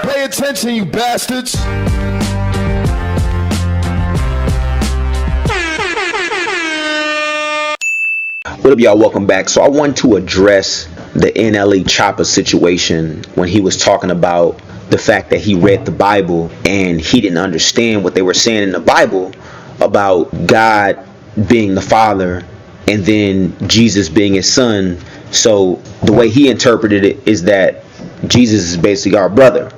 Pay attention, you bastards. What up, y'all? Welcome back. So I want to address the NLE Choppa situation when he was talking about the fact that he read the Bible and he didn't understand what they were saying in the Bible about God being the Father and then Jesus being his son. So the way he interpreted it is that Jesus is basically our brother,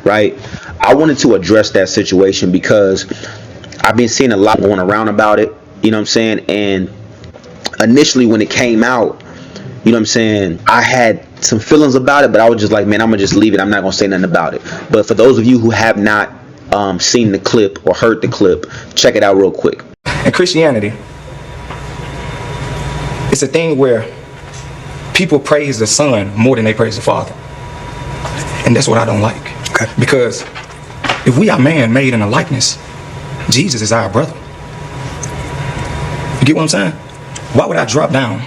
right? I wanted to address that situation because I've been seeing a lot going around about it, you know what I'm saying? And initially when it came out, you know what I'm saying, I had some feelings about it, but I was just like, man, I'm gonna just leave it. I'm not gonna say nothing about it. But for those of you who have not seen the clip or heard the clip, check it out real quick. In Christianity, it's a thing where people praise the Son more than they praise the Father. And that's what I don't like. Okay. Because if we are man made in a likeness, Jesus is our brother. You get what I'm saying? Why would I drop down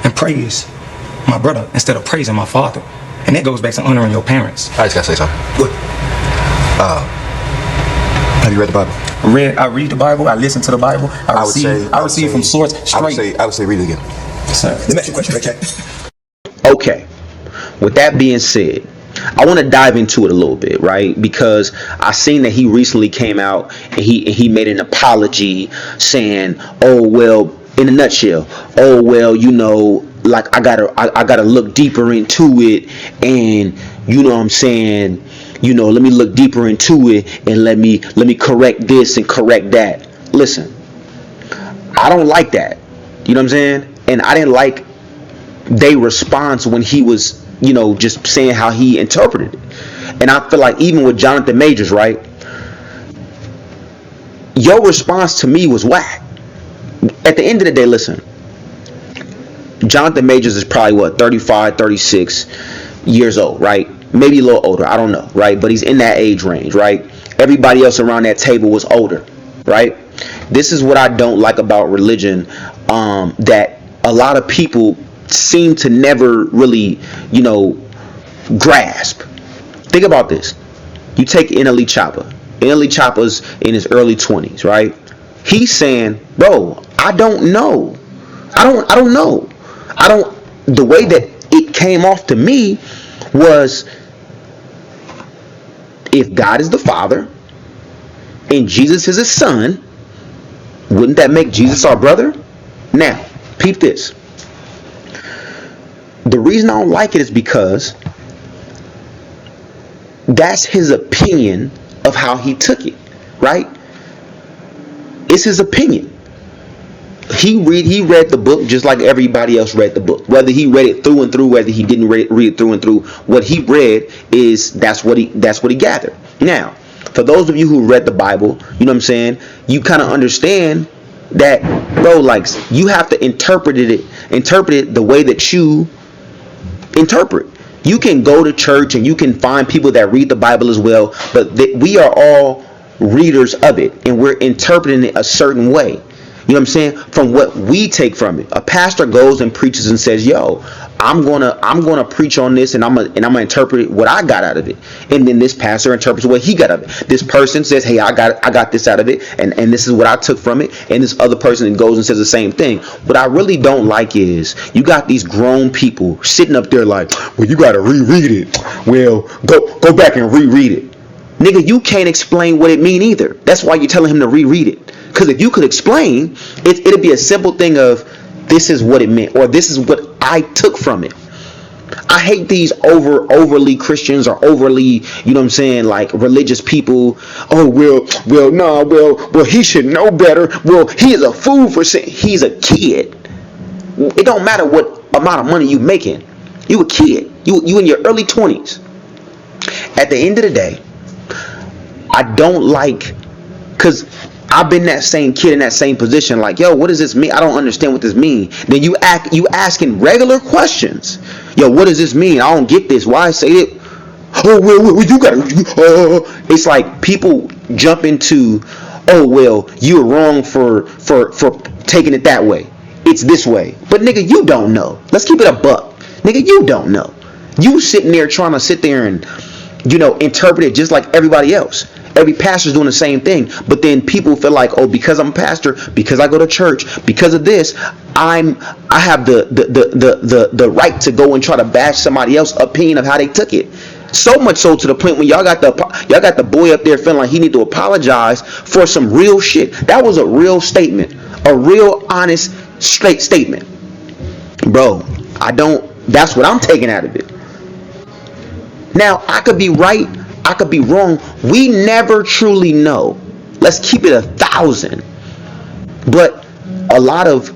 and praise my brother instead of praising my father? And that goes back to honoring your parents. I just gotta say something. Good. Have you read the Bible? I read the Bible. I listen to the Bible. I receive from source straight. I would say read it again. Sir. Let me ask you a question, okay? Okay. With that being said, I want to dive into it a little bit, right? Because I seen that he recently came out and he made an apology saying, "Oh well, in a nutshell, oh well, you know, like I gotta look deeper into it, and you know what I'm saying, you know, let me look deeper into it and let me correct this and correct that." Listen, I don't like that. You know what I'm saying? And I didn't like their response when he was, you know, just saying how he interpreted it. And I feel like even with Jonathan Majors, right? Your response to me was whack. At the end of the day, listen, Jonathan Majors is probably what, 35, 36 years old, right? Maybe a little older, I don't know, right? But he's in that age range, right? Everybody else around that table was older, right? This is what I don't like about religion, that a lot of people seem to never really, you know, grasp. Think about this. You take NLE Choppa. NLE Choppa's in his early 20s, right? He's saying, bro, I don't know. I don't know. The way that it came off to me was, if God is the Father and Jesus is his son, wouldn't that make Jesus our brother? Now, peep this. The reason I don't like it is because that's his opinion of how he took it, right? It's his opinion. He read the book just like everybody else read the book. Whether he read it through and through, whether he didn't read it through and through, what he read is that's what he gathered. Now, for those of you who read the Bible, you know what I'm saying, you kind of understand that, bro, like, you have to interpret it the way that you interpret. You can go to church and you can find people that read the Bible as well, but we are all readers of it and we're interpreting it a certain way. You know what I'm saying? From what we take from it. A pastor goes and preaches and says, "Yo, I'm gonna preach on this and I'm gonna interpret what I got out of it." And then this pastor interprets what he got out of it. This person says, "Hey, I got this out of it, and this is what I took from it." And this other person goes and says the same thing. What I really don't like is you got these grown people sitting up there like, "Well, you gotta reread it." Well, go back and reread it. Nigga, you can't explain what it mean either. That's why you're telling him to reread it. Because if you could explain, it'd be a simple thing of, this is what it meant, or this is what I took from it. I hate these overly Christians or overly, you know what I'm saying, like religious people. Oh, well, he should know better. Well, he is a fool for saying he's a kid. It don't matter what amount of money you making. You a kid. You in your early 20s. At the end of the day, I don't like, because I've been that same kid in that same position. Like, yo, what does this mean? I don't understand what this means. Then you asking regular questions. Yo, what does this mean? I don't get this. Why say it? Oh, well, you gotta. It's like people jump into, oh, well, you're wrong for taking it that way. It's this way. But nigga, you don't know. Let's keep it a buck. Nigga, you don't know. You sitting there trying to sit there and interpret it just like everybody else. Every pastor's doing the same thing, but then people feel like, oh, because I'm a pastor, because I go to church, because of this, I have the right to go and try to bash somebody else's opinion of how they took it. So much so to the point when y'all got the boy up there feeling like he need to apologize for some real shit. That was a real statement, a real honest, straight statement, bro. That's what I'm taking out of it. Now, I could be right, I could be wrong. We never truly know. Let's keep it 1,000. But a lot of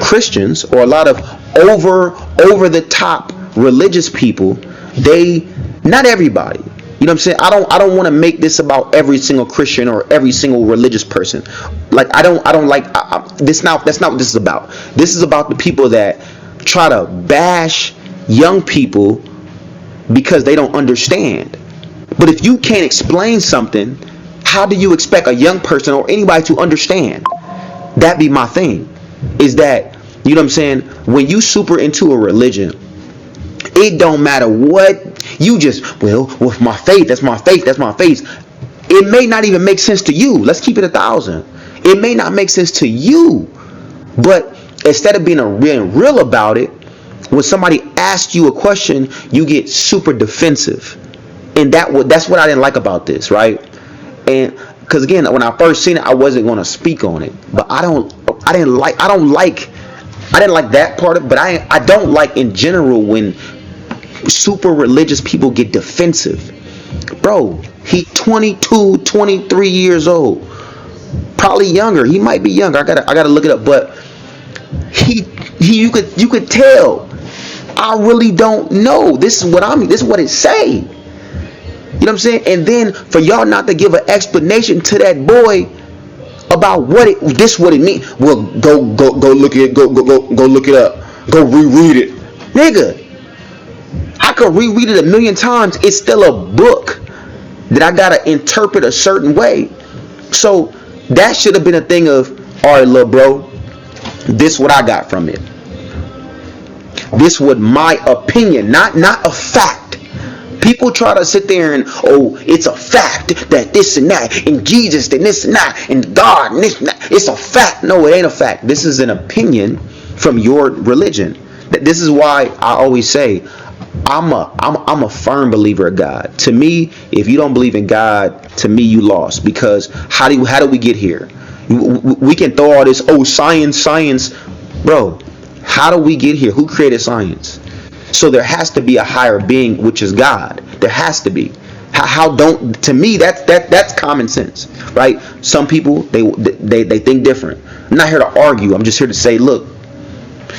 Christians, or a lot of over the top religious people, not everybody. You know what I'm saying? I don't want to make this about every single Christian or every single religious person. Like I don't like this. That's not what this is about. This is about the people that try to bash young people because they don't understand. But if you can't explain something, how do you expect a young person or anybody to understand? That be my thing. Is that, you know what I'm saying? When you super into a religion, it don't matter what you just, with my faith, that's my faith, that's my faith. It may not even make sense to you. Let's keep it 1,000. It may not make sense to you. But instead of being real about it, when somebody asks you a question, you get super defensive. And that's what I didn't like about this, right? And because again, when I first seen it, I wasn't going to speak on it. But I didn't like that part of it. But I don't like in general when super religious people get defensive. Bro, he 22, 23 years old. Probably younger. He might be younger. I gotta look it up. But you could tell. I really don't know. This is what it say. You know what I'm saying? And then for y'all not to give an explanation to that boy about what it means. Well, go look it. Go look it up. Go reread it, nigga. I could reread it 1,000,000 times. It's still a book that I gotta interpret a certain way. So that should have been a thing of, all right, little bro, this what I got from it. This was my opinion, not a fact. People try to sit there and, oh, it's a fact that this and that, and Jesus and this and that, and God and this and that. It's a fact. No, it ain't a fact. This is an opinion from your religion. This is why I always say, I'm a firm believer of God. To me, if you don't believe in God, to me you lost. Because how do we get here? We can throw all this, oh, science, bro. How do we get here? Who created science? So there has to be a higher being, which is God. There has to be. To me, that's common sense, right? Some people they think different. I'm not here to argue. I'm just here to say, look.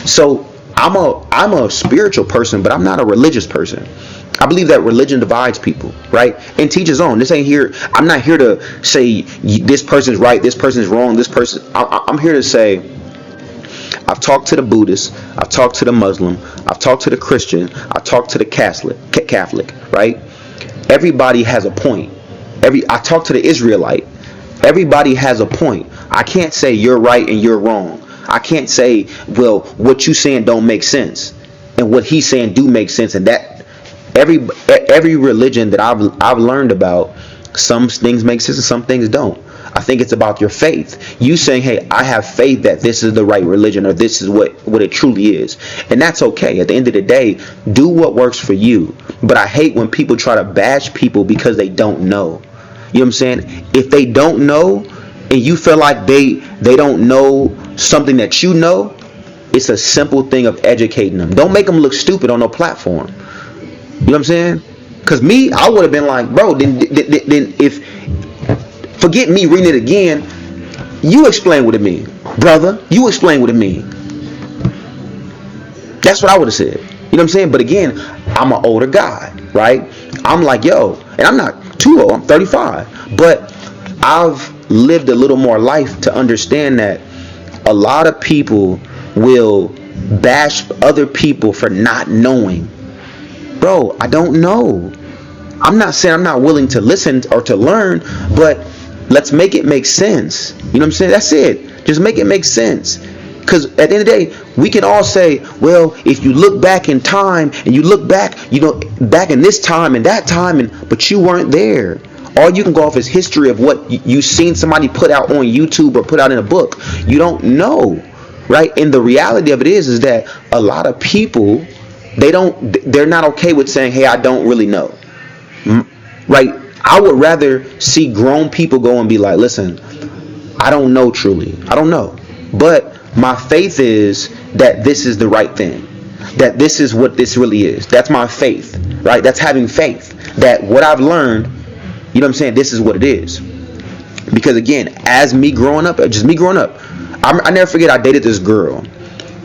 So I'm a spiritual person, but I'm not a religious person. I believe that religion divides people, right? And teach his own. This ain't here. I'm not here to say this person's right, this person's wrong, this person. I'm here to say, I've talked to the Buddhist, I've talked to the Muslim, I've talked to the Christian, I've talked to the Catholic, right? Everybody has a point. I talked to the Israelite. Everybody has a point. I can't say you're right and you're wrong. I can't say, well, what you saying don't make sense, and what he's saying do make sense. And that every religion that I've learned about, some things make sense and some things don't. I think it's about your faith. You saying, hey, I have faith that this is the right religion, or this is what it truly is. And that's okay. At the end of the day, do what works for you. But I hate when people try to bash people because they don't know. You know what I'm saying? If they don't know, and you feel like they don't know something that you know, it's a simple thing of educating them. Don't make them look stupid on no platform. You know what I'm saying? Because me, I would have been like, bro, then if... Forget me reading it again. You explain what it means. Brother, you explain what it means. That's what I would have said. You know what I'm saying? But again, I'm an older guy, right? I'm like, yo, and I'm not too old. I'm 35. But I've lived a little more life to understand that a lot of people will bash other people for not knowing. Bro, I don't know. I'm not saying I'm not willing to listen or to learn, but let's make it make sense. You know what I'm saying? That's it. Just make it make sense. Because at the end of the day, we can all say, well, if you look back in time and you look back, back in this time and that time, but you weren't there. All you can go off is history of what you seen somebody put out on YouTube or put out in a book. You don't know, right? And the reality of it is that a lot of people, they're not okay with saying, hey, I don't really know, right? I would rather see grown people go and be like, listen, I don't know truly. I don't know. But my faith is that this is the right thing. That this is what this really is. That's my faith, right? That's having faith. That what I've learned, you know what I'm saying, this is what it is. Because again, as me growing up, I never forget I dated this girl,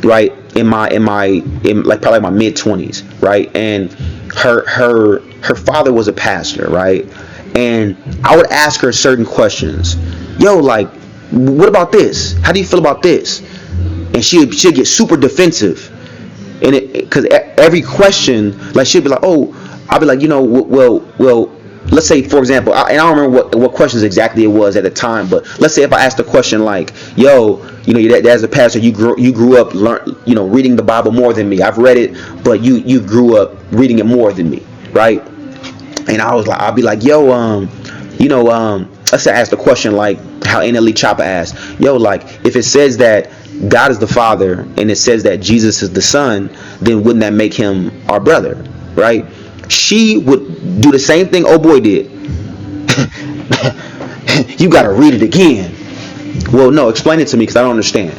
right? In like probably my mid-20s, right? And her father was a pastor, right? And I would ask her certain questions. Yo, like, what about this? How do you feel about this? And she'd get super defensive. And because every question, like, she'd be like, oh, I'll be like, well, let's say, for example, and I don't remember what questions exactly it was at the time, but let's say if I asked a question like, yo, your dad's a pastor, you grew up reading the Bible more than me. I've read it, but you grew up reading it more than me, right? And I'll be like, yo, let's say I asked a question like how NLE Choppa asked, yo, like, if it says that God is the Father and it says that Jesus is the Son, then wouldn't that make him our brother, right? She would do the same thing old boy did. You gotta read it again. Well, no, explain it to me because I don't understand.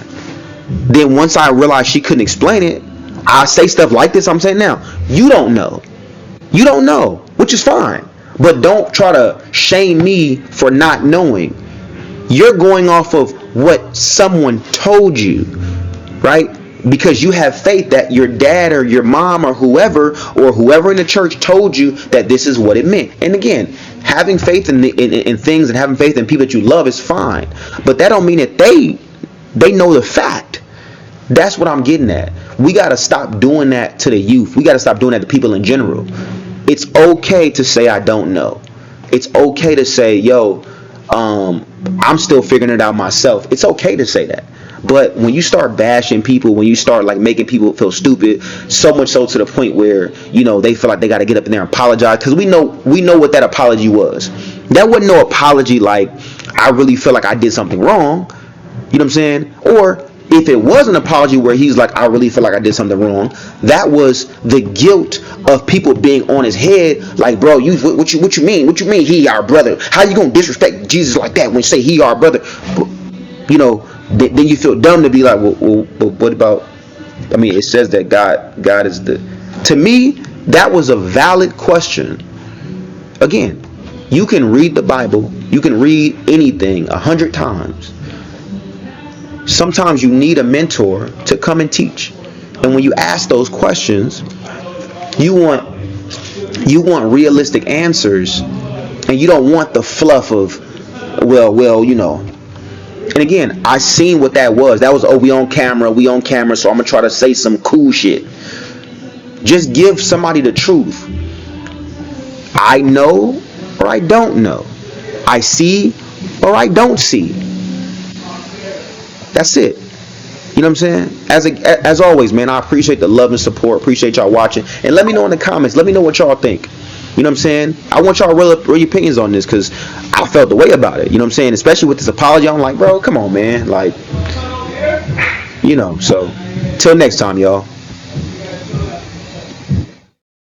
Then once I realized she couldn't explain it, I say stuff like this I'm saying now. You don't know, which is fine. But don't try to shame me for not knowing. You're going off of what someone told you, right? Because you have faith that your dad or your mom or whoever in the church told you that this is what it meant. And again, having faith in things and having faith in people that you love is fine. But that don't mean that they know the fact. That's what I'm getting at. We got to stop doing that to the youth. We got to stop doing that to people in general. It's okay to say I don't know. It's okay to say, yo, I'm still figuring it out myself. It's okay to say that. But when you start bashing people, when you start like making people feel stupid, so much so to the point where, they feel like they got to get up in there and apologize, because we know what that apology was. That wasn't no apology like, I really feel like I did something wrong. You know what I'm saying? Or if it was an apology where he's like, I really feel like I did something wrong, that was the guilt of people being on his head. Like, bro, what you mean? What you mean he our brother? How you gonna disrespect Jesus like that when you say he our brother? Then you feel dumb to be like, well, what about? I mean, it says that God is the. To me, that was a valid question. Again, you can read the Bible, you can read anything 100 times. Sometimes you need a mentor to come and teach. And when you ask those questions, you want realistic answers, and you don't want the fluff of, well, And again, I seen what that was. That was, oh, we on camera, so I'm gonna try to say some cool shit. Just give somebody the truth. I know or I don't know. I see or I don't see. That's it. You know what I'm saying? As always, man, I appreciate the love and support. Appreciate y'all watching. And let me know in the comments. Let me know what y'all think. You know what I'm saying? I want y'all real opinions on this, because I felt the way about it. You know what I'm saying? Especially with this apology. I'm like, bro, come on, man. Like, so till next time, y'all.